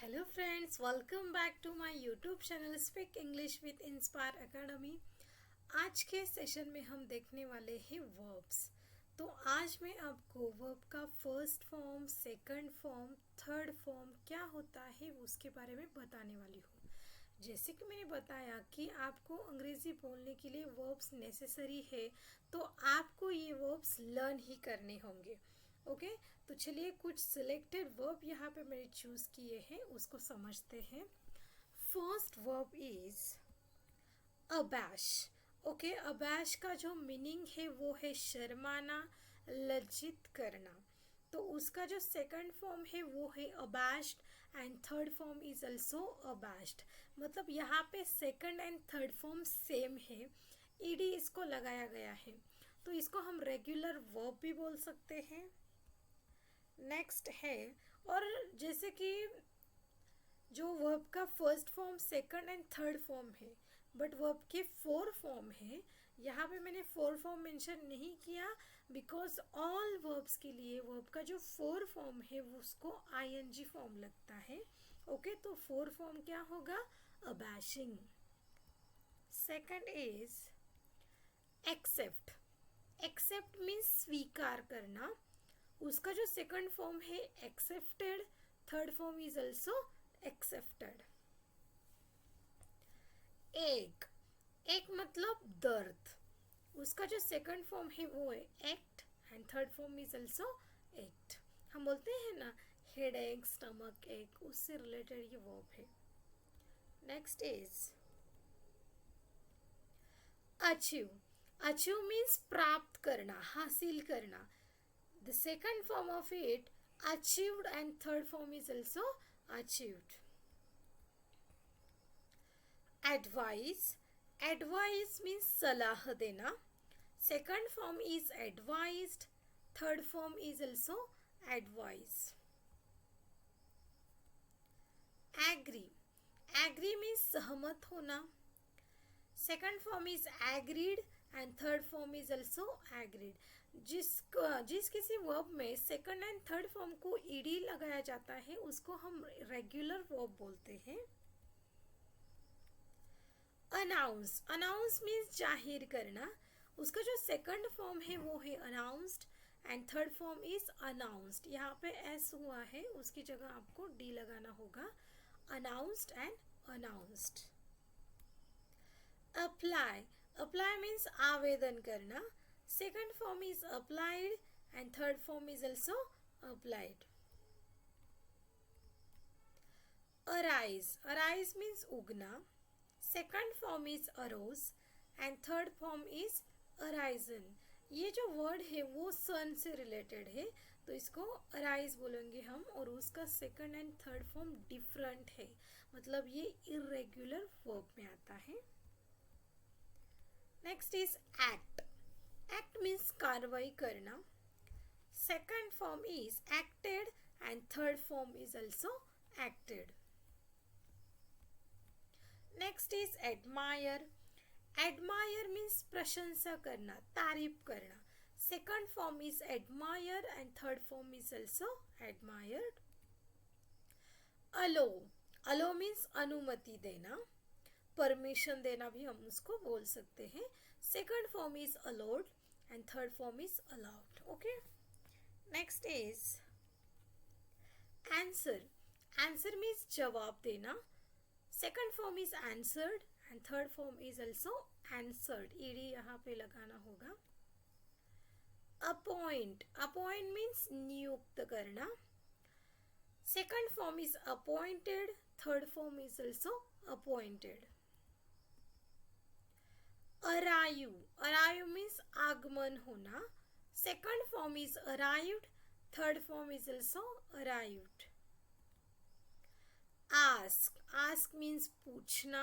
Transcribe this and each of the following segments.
Hello friends, welcome back to my YouTube channel speak English with Inspire Academy. आज के session में हम देखने वाले हैं वर्ब्स। तो आज मैं आपको वर्ब का first form, second form, third form क्या होता है उसके बारे में बताने वाली हूँ। जैसे कि मैंने बताया कि आपको अंग्रेज़ी बोलने के लिए वर्ब्स नेसेसरी है, तो आपको ये वर्ब्स लर्न ही करने होंगे। ओके तो चलिए कुछ सिलेक्टेड वर्ब यहाँ पे मैंने चूज़ किए हैं, उसको समझते हैं। First verb is abash. Okay, abash का जो मीनिंग है वो है शर्माना, लज्जित करना। तो उसका जो सेकंड फॉर्म है वो है abashed and third form is also abashed. मतलब यहाँ पे second and third form same है, ईडी इसको लगाया गया है, तो इसको हम रेगुलर वर्ब भी बोल सकते हैं। नेक्स्ट है, और जैसे कि जो वर्ब का first form, second and third form है, बट वर्ब के फोर फॉर्म है। यहाँ पे मैंने फोर फॉर्म मेंशन नहीं किया बिकॉज ऑल वर्ब्स के लिए वर्ब का जो फोर फॉर्म है वो उसको आईएनजी फॉर्म लगता है। ओके तो फोर फॉर्म क्या होगा? Abashing. Second is accept. Accept means स्वीकार करना। उसका जो सेकंड फॉर्म है accepted, third form is also accepted. एक एक मतलब दर्द, उसका जो सेकंड फॉर्म है वो है act and third form is also act. हम बोलते हैं ना हेड एक, स्टमक एक, उससे रिलेटेड ये वर्ब है। Next is achieve. Achieve means प्राप्त करना, हासिल करना। The second form of it, achieved, and third form is also achieved. Advise. Advise means सलाह देना. Second form is advised. Third form is also advise. Agree. Agree means सहमत होना. Second form is agreed and third form is also agreed. जिस किसी verb में second and third form को ED लगाया जाता है उसको हम रेगुलर वर्ब बोलते हैं। अनाउंस। अनाउंस मीन्स जाहिर करना। उसका जो सेकंड फॉर्म है वो है announced and third form is announced. यहाँ पे एस हुआ है, उसकी जगह आपको डी लगाना होगा। Announced and announced. Apply. Apply means आवेदन करना। Second form is applied and third form is also applied. Arise. Arise means उगना। Second form is arose and third form is arisen. ये जो वर्ड है वो सन से रिलेटेड है, तो इसको अराइज बोलेंगे हम, और उसका second and third form different है, मतलब ये इरेगुलर वर्ब में आता है। Next is act. Act means कार्रवाई करना। Second form is acted and third form is also acted. Next is admire. Admire means प्रशंसा करना, तारीफ करना। Second form is admire and third form is also admired. Allow. Allow means अनुमति देना, permission देना भी हम उसको बोल सकते हैं। Second form is allowed and third form is allowed. Okay next is answer. Answer means जवाब देना। Second form is answered and third form is also answered. ED यहाँ पे लगाना होगा। अपॉइंट। अपॉइंट मीन्स नियुक्त करना। Second form is appointed, third form is also appointed. Arrive. Arrive means आगमन होना। Second form is arrived, third form is also arrived. Ask. Ask means पूछना।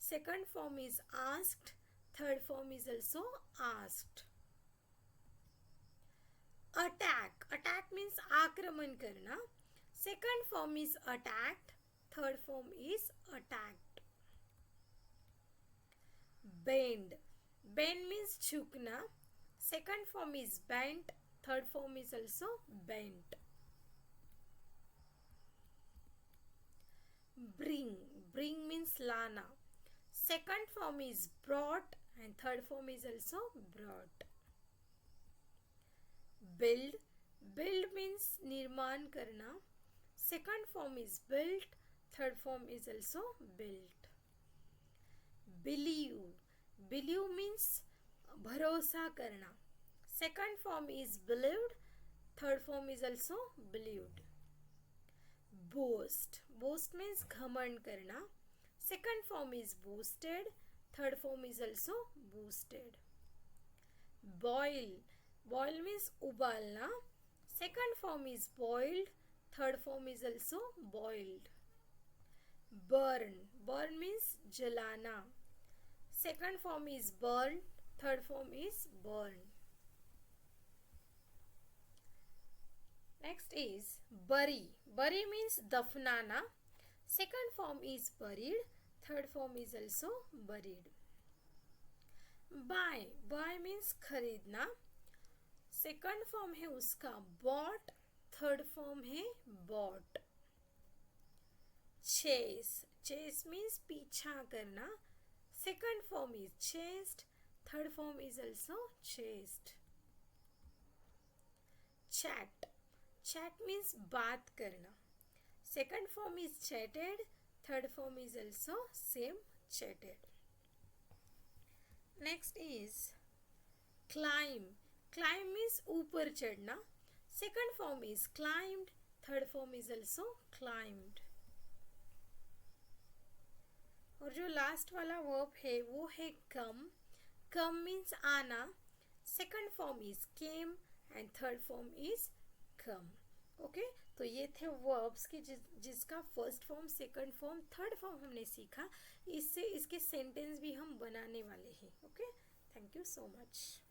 Second form is asked, third form is also asked. Attack. Attack means आक्रमण करना। Second form is attacked, third form is attacked. Bend. Bend means झुकना। Second form is bent, third form is also bent. bring means लाना. Second form is brought and third form is also brought. Build. Build means निर्माण करना. Second form is built. Third form is also built. Believe. Believe means भरोसा करना. Second form is believed. Third form is also believed. Boast. Boast means घमंड करना. Second form is boasted. Third form is also boasted. Boil. Boil means उबालना. Second form is boiled. Third form is also boiled. Burn. Burn means जलाना. Second form is burned. Third form is burned. Next is bury. Bury means दफनाना. Second form is buried. Third form is also buried. Buy. Buy means खरीदना. Second form है उसका bought. Third form है bought. Chase. Chase means पीछा करना. Second form is chased. Third form is also chased. Chat. Chat means बात करना. Second form is chatted. Third form is also same chatted. Next is climb. Climb means ऊपर चढ़ना. Second form is climbed. Third form is also climbed. और जो last वाला verb है वो है come. Come means आना. Second form is came and third form is come. Okay तो ये थे वर्ब्स के जिसका first form, second form, third form हमने सीखा. इससे इसके सेंटेंस भी हम बनाने वाले हैं. Okay, thank you so much.